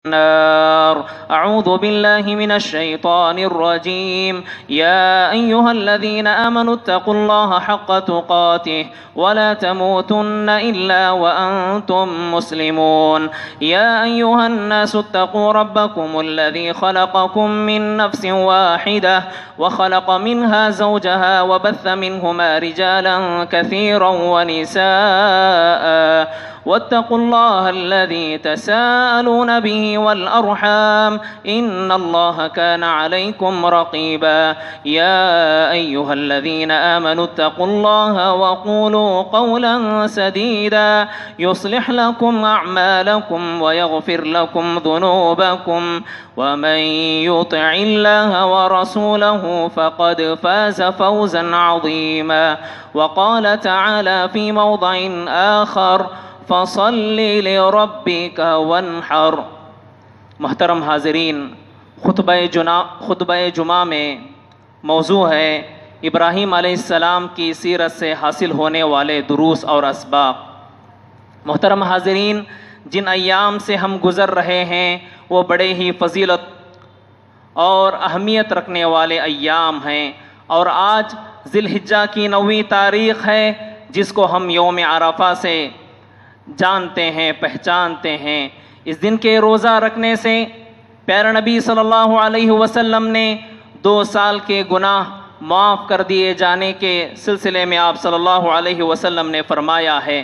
النار. أعوذ بالله من الشيطان الرجيم. يا أيها الذين آمنوا اتقوا الله حق تقاته ولا تموتن إلا وأنتم مسلمون. يا أيها الناس اتقوا ربكم الذي خلقكم من نفس واحدة وخلق منها زوجها وبث منهما رجالا كثيرا ونساء واتقوا الله الذي تساءلون به والأرحام إن الله كان عليكم رقيبا. يا أيها الذين آمنوا اتقوا الله وقولوا قولا سديدا يصلح لكم أعمالكم ويغفر لكم ذنوبكم ومن يطع الله ورسوله فقد فاز فوزا عظيما. وقال تعالى في موضع آخر فصل لربك وانحر. محترم حاضرین، خطبہ جمعہ میں موضوع ہے ابراہیم علیہ السلام کی سیرت سے حاصل ہونے والے دروس اور اسباق. محترم حاضرین، جن ایام سے ہم گزر رہے ہیں وہ بڑے ہی فضیلت اور اہمیت رکھنے والے ایام ہیں، اور آج ذی الحجہ کی 9ویں تاریخ ہے، جس کو ہم یوم عرفہ سے جانتے ہیں، پہچانتے ہیں. اس دن کے روزہ رکھنے سے پیارے نبی صلی اللہ علیہ وسلم نے 2 سال کے گناہ معاف کر دیے جانے کے سلسلے میں آپ صلی اللہ علیہ وسلم نے فرمایا ہے.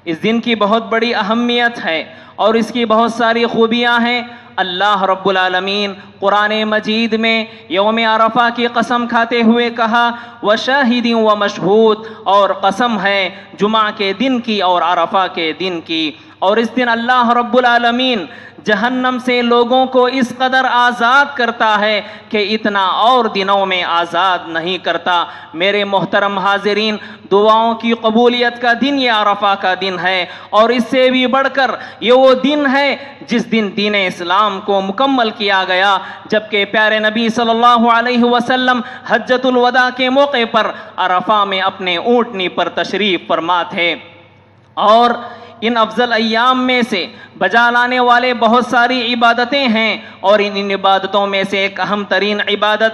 اس دن کی بہت بڑی اہمیت ہے اور اس کی بہت ساری خوبیاں ہیں. اللہ رب العالمین قرآن مجید میں یوم عرفہ کی قسم کھاتے ہوئے کہا وَشَاهِدٍ وَمَشْهُودٍ، اور قسم ہے جمعہ کے دن کی اور عرفہ کے دن کی. اور اس دن اللہ رب العالمین جہنم سے لوگوں کو اس قدر آزاد کرتا ہے کہ اتنا اور دنوں میں آزاد نہیں کرتا. میرے محترم حاضرین، دعاؤں کی قبولیت کا دن یہ عرفہ کا دن ہے، اور اس سے بھی بڑھ کر یہ وہ دن ہے جس دن دین اسلام کو مکمل کیا گیا، جبکہ پیارے نبی صلی اللہ علیہ وسلم حجۃ الوداع کے موقع پر عرفہ میں اپنے اونٹنی پر تشریف فرما تھے. اور ان افضل ایام میں سے بجا لانے والے بہت ساری عبادتیں ہیں، اور ان عبادتوں میں سے ایک اہم ترین عبادت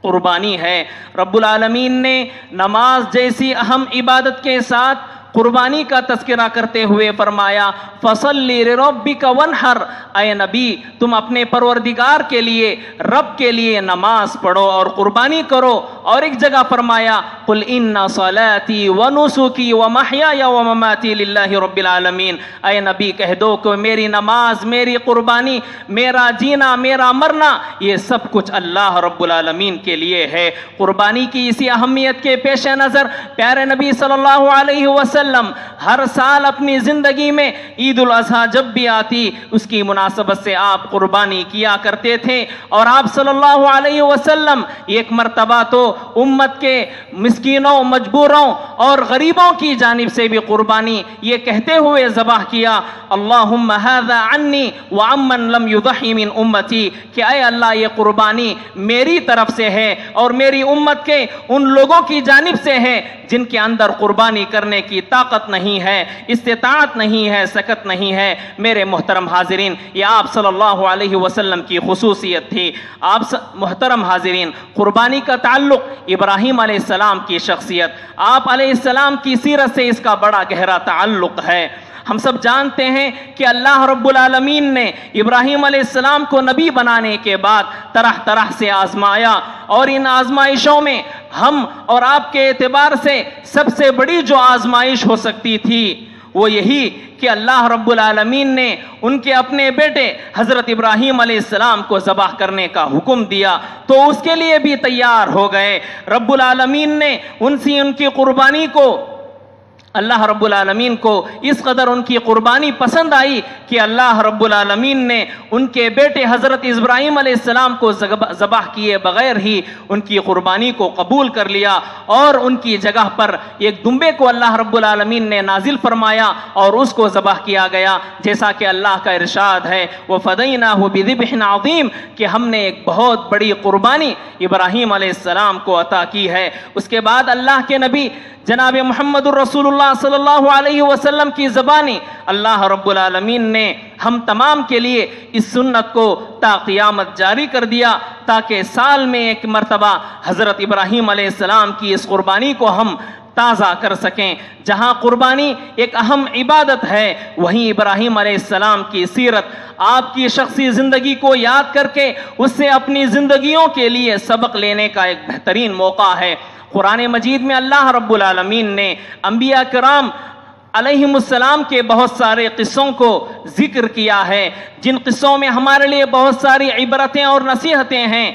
قربانی ہے. رب العالمین نے نماز جیسی اہم عبادت کے ساتھ قربانی کا تذکرہ کرتے ہوئے فرمایا فَصَلِّ لِرَبِّكَ وَانْحَرْ، اے نبی تم اپنے پروردگار کے لیے، رب کے لیے نماز پڑھو اور قربانی کرو. اور ایک جگہ فرمایا قُلْ إِنَّ صَلَاتِي وَنُسُكِي وَمَحْيَايَ وَمَمَاتِي لِلَّهِ رَبِّ الْعَالَمِينَ، اے نبی کہہ دو کہ میری نماز، میری قربانی، میرا جینا، میرا مرنا، یہ سب کچھ اللہ رب العالمین کے لیے ہے. قربانی کی اسی اہمیت کے پیش نظر پیارے نبی صلی اللہ علیہ وسلم ہر سال اپنی زندگی میں عید الاضحیٰ جب بھی آتی اس کی مناسبت سے آپ قربانی کیا کرتے تھے. اور آپ صلی اللہ علیہ وسلم ایک مرتبہ تو امت کے مسکینوں، مجبوروں اور غریبوں کی جانب سے بھی قربانی یہ کہتے ہوئے ذبح کیا اللہم ھذا عنی وعمن لم یضحی من امتی، کہ اے اللہ یہ قربانی میری طرف سے ہے اور میری امت کے ان لوگوں کی جانب سے ہے جن کے اندر قربانی کرنے کی طاقت نہیں ہے، استطاعت نہیں ہے، سکت نہیں ہے. میرے محترم حاضرین، یہ آپ صلی اللہ علیہ وسلم کی خصوصیت تھی. آپ محترم حاضرین، قربانی کا تعلق ابراہیم علیہ السلام کی شخصیت، آپ علیہ السلام کی سیرت سے اس کا بڑا گہرا تعلق ہے. ہم سب جانتے ہیں کہ اللہ رب العالمین نے ابراہیم علیہ السلام کو نبی بنانے کے بعد طرح طرح سے آزمایا، اور ان آزمائشوں میں ہم اور آپ کے اعتبار سے سب سے بڑی جو آزمائش ہو سکتی تھی وہ یہی کہ اللہ رب العالمین نے ان کے اپنے بیٹے حضرت ابراہیم علیہ السلام کو ذبح کرنے کا حکم دیا تو اس کے لیے بھی تیار ہو گئے. رب العالمین نے ان کی قربانی کو، اللہ رب العالمین کو اس قدر ان کی قربانی پسند آئی کہ اللہ رب العالمین نے ان کے بیٹے حضرت ابراہیم علیہ السلام کو ذبح کیے بغیر ہی ان کی قربانی کو قبول کر لیا، اور ان کی جگہ پر ایک دمبے کو اللہ رب العالمین نے نازل فرمایا اور اس کو ذبح کیا گیا، جیسا کہ اللہ کا ارشاد ہے وَفَدَيْنَاهُ بِذِبْحٍ عَظِيمٍ، کہ ہم نے ایک بہت بڑی قربانی ابراہیم علیہ السلام کو عطا کی ہے. اس کے بعد اللہ کے نبی جناب محمد الرسول اللہ صلی اللہ علیہ وسلم کی زبانی اللہ رب العالمین نے ہم تمام کے لیے اس سنت کو تا قیامت جاری کر دیا، تاکہ سال میں ایک مرتبہ حضرت ابراہیم علیہ السلام کی اس قربانی کو ہم تازہ کر سکیں۔ جہاں قربانی ایک اہم عبادت ہے، وہیں ابراہیم علیہ السلام کی سیرت، آپ کی شخصی زندگی کو یاد کر کے اس سے اپنی زندگیوں کے لیے سبق لینے کا ایک بہترین موقع ہے۔ قرآن مجید میں اللہ رب العالمین نے انبیاء کرام علیہم السلام کے بہت سارے قصوں کو ذکر کیا ہے، جن قصوں میں ہمارے لیے بہت ساری عبرتیں اور نصیحتیں ہیں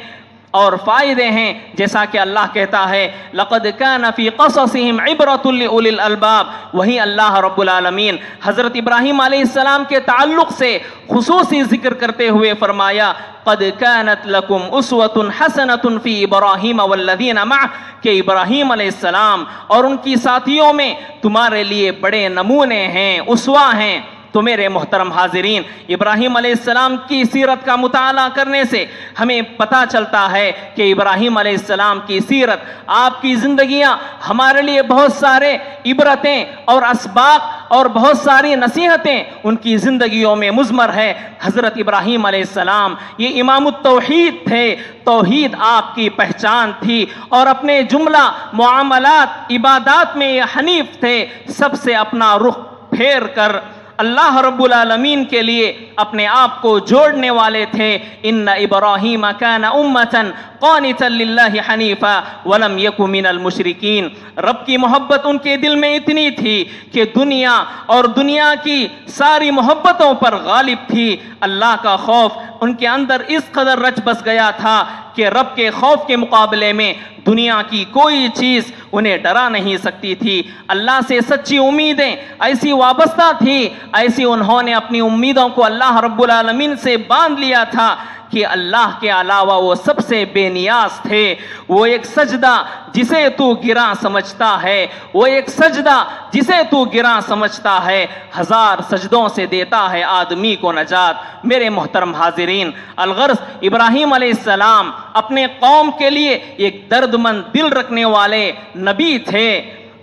اور فائدے ہیں، جیسا کہ اللہ کہتا ہے لَقَدْ كَانَ فِي قَصَصِهِمْ عِبْرَةٌ لِأُولِي الْأَلْبَابِ۔ وہی اللہ رب العالمین حضرت ابراہیم علیہ السلام کے تعلق سے خصوصی ذکر کرتے ہوئے فرمایا قَدْ كَانَتْ لَكُمْ أُسْوَةٌ حَسَنَةٌ فِي إِبْرَاهِيمَ وَالَّذِينَ مَعَهُ، کہ ابراہیم علیہ السلام اور ان کی ساتھیوں میں تمہارے لیے بڑے نمونے ہیں، اسوہ ہیں۔ تو میرے محترم حاضرین، ابراہیم علیہ السلام کی سیرت کا مطالعہ کرنے سے ہمیں پتہ چلتا ہے کہ ابراہیم علیہ السلام کی سیرت، آپ کی زندگیاں ہمارے لیے بہت سارے عبرتیں اور اسباق اور بہت ساری نصیحتیں ان کی زندگیوں میں مضمر ہے۔ حضرت ابراہیم علیہ السلام یہ امام التوحید تھے، توحید آپ کی پہچان تھی، اور اپنے جملہ معاملات عبادات میں یہ حنیف تھے، سب سے اپنا رخ پھیر کر اللہ رب العالمین کے لیے اپنے آپ کو جوڑنے والے تھے۔ ان ابراہیم کان امۃ قانتا للہ حنیفا ولم یک من المشرکین۔ رب کی محبت ان کے دل میں اتنی تھی کہ دنیا اور دنیا کی ساری محبتوں پر غالب تھی۔ اللہ کا خوف ان کے اندر اس قدر رچ بس گیا تھا کہ رب کے خوف کے مقابلے میں دنیا کی کوئی چیز انہیں ڈرا نہیں سکتی تھی۔ اللہ سے سچی امیدیں ایسی وابستہ تھی، ایسی انہوں نے اپنی امیدوں کو اللہ رب العالمین سے باندھ لیا تھا کہ اللہ کے علاوہ وہ سب سے بے نیاز تھے۔ وہ ایک سجدہ جسے تو گراں سمجھتا ہے، وہ ایک سجدہ جسے تو گراں سمجھتا ہے، ہزار سجدوں سے دیتا ہے آدمی کو نجات۔ میرے محترم حاضرین، الغرض ابراہیم علیہ السلام اپنے قوم کے لیے ایک درد مند دل رکھنے والے نبی تھے،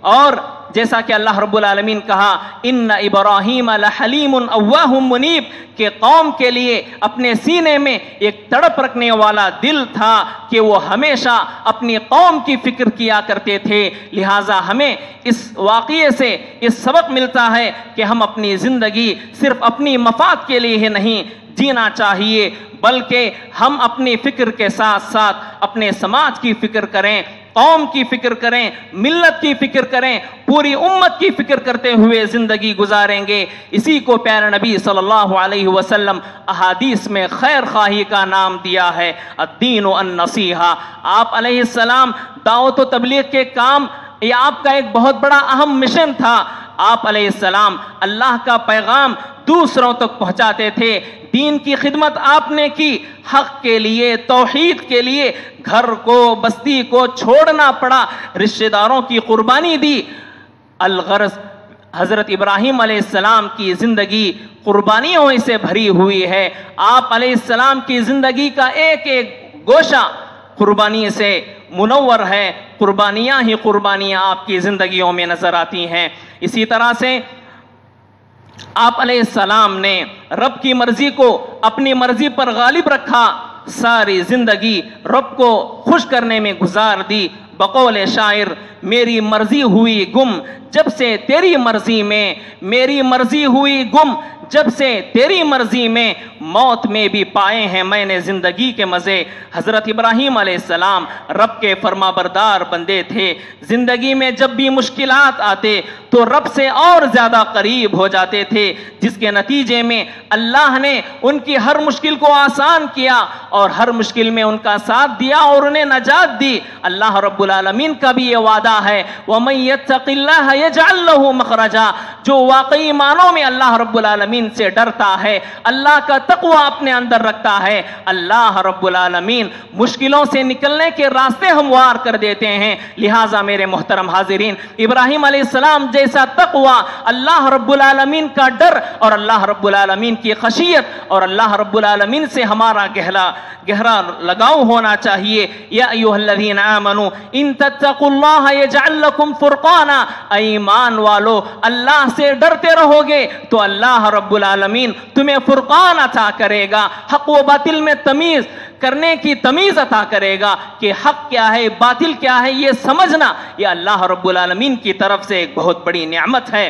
اور جیسا کہ اللہ رب العالمین کہا ان ابراہیم لحلیم اواہ منیب، کہ قوم کے لیے اپنے سینے میں ایک تڑپ رکھنے والا دل تھا کہ وہ ہمیشہ اپنی قوم کی فکر کیا کرتے تھے۔ لہٰذا ہمیں اس واقعے سے اس سبق ملتا ہے کہ ہم اپنی زندگی صرف اپنی مفاد کے لیے ہی نہیں جینا چاہیے، بلکہ ہم اپنی فکر کے ساتھ ساتھ اپنے سماج کی فکر کریں، قوم کی فکر کریں، ملت کی فکر کریں، پوری امت کی فکر کرتے ہوئے زندگی گزاریں گے۔ اسی کو پیارے نبی صلی اللہ علیہ وسلم احادیث میں خیر خواہی کا نام دیا ہے، الدین النصیحہ۔ آپ علیہ السلام دعوت و تبلیغ کے کام، یہ آپ کا ایک بہت بڑا اہم مشن تھا۔ آپ علیہ السلام اللہ کا پیغام دوسروں تک پہنچاتے تھے، دین کی خدمت آپ نے کی، حق کے لیے، توحید کے لیے گھر کو، بستی کو چھوڑنا پڑا، رشتہ داروں کی قربانی دی۔ الغرض حضرت ابراہیم علیہ السلام کی زندگی قربانیوں سے بھری ہوئی ہے۔ آپ علیہ السلام کی زندگی کا ایک ایک گوشہ قربانی سے منور ہے، قربانیاں ہی قربانیاں آپ کی زندگیوں میں نظر آتی ہیں۔ اسی طرح سے آپ علیہ السلام نے رب کی مرضی کو اپنی مرضی پر غالب رکھا، ساری زندگی رب کو خوش کرنے میں گزار دی۔ بقول شاعر میری مرضی ہوئی گم جب سے تیری مرضی میں، میری مرضی ہوئی گم جب سے تیری مرضی میں، موت میں بھی پائے ہیں میں نے زندگی کے مزے۔ حضرت ابراہیم علیہ السلام رب کے فرما بردار بندے تھے، زندگی میں جب بھی مشکلات آتے تو رب سے اور زیادہ قریب ہو جاتے تھے، جس کے نتیجے میں اللہ نے ان کی ہر مشکل کو آسان کیا اور ہر مشکل میں ان کا ساتھ دیا اور انہیں نجات دی۔ اللہ رب العالمین کا بھی یہ وعدہ ہے وَمَن يَتَّقِ اللَّهَ يَجْعَل لَّهُ مَخْرَجًا، جو واقعی معنوں میں اللہ رب العالمین سے ڈرتا ہے، اللہ کا تقوی اپنے اندر رکھتا ہے، اللہ رب العالمین مشکلوں سے نکلنے کے راستے ہموار کر دیتے ہیں۔ لہٰذا میرے محترم حاضرین، ابراہیم علیہ السلام جیسا تقوی، اللہ رب العالمین کا ڈر اور اللہ رب العالمین کی خشیت اور اللہ رب العالمین سے ہمارا گہرا لگاؤ ہونا چاہیے۔ یا ایھا الذین آمنوا ان تتقوا اللہ یجعل لکم فرقانا، ایمان والو اللہ سے ڈرتے رہو گے تو اللہ رب العالمین تمہیں فرقان عطا کرے گا، حق و باطل میں تمیز کرنے کی تمیز عطا کرے گا کہ حق کیا ہے باطل کیا ہے یہ سمجھنا، یہ اللہ رب العالمین کی طرف سے ایک بہت بڑی نعمت ہے۔